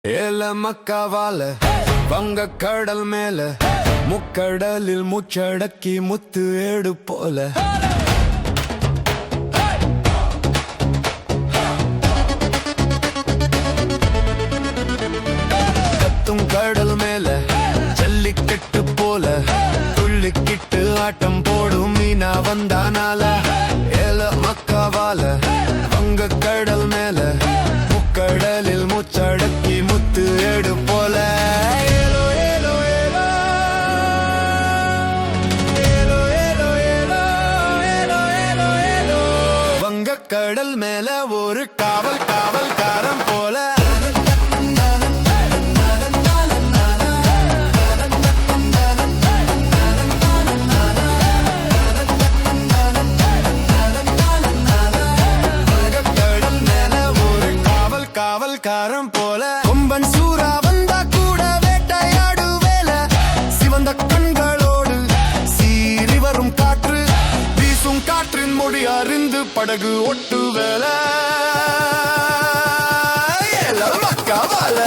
ஏல மக்காவால வங்க கடல் மேல முக்கடலில் முச்சடக்கி முத்து ஏடு போல கத்தும் கடல் மேல ஜல்லிக்கட்டு போல துள்ளிக்கிட்டு ஆட்டம் போடும் மீனா வந்தானால ஏல மக்காவால வங்க கடல் மேல முக்கடலில் முச்சடக்கி முத்து ஏடு போல ஏலோ ஏலோ ஏலோ ஏலோ ஏலோ ஏலோ ஏலோ ஏலோ ஏலோ வங்க கடல் மேல ஒரு காவல்காரன் போல காவல்காரன் போல கொம்பன் சூறா வந்தா கூட வேட்டையாடு வேலை சிவந்த கண்களோடு சீறி வரும் காற்று வீசும் காற்றின் மொழி அறிந்து படகு ஒட்டு வேலை மக்காவால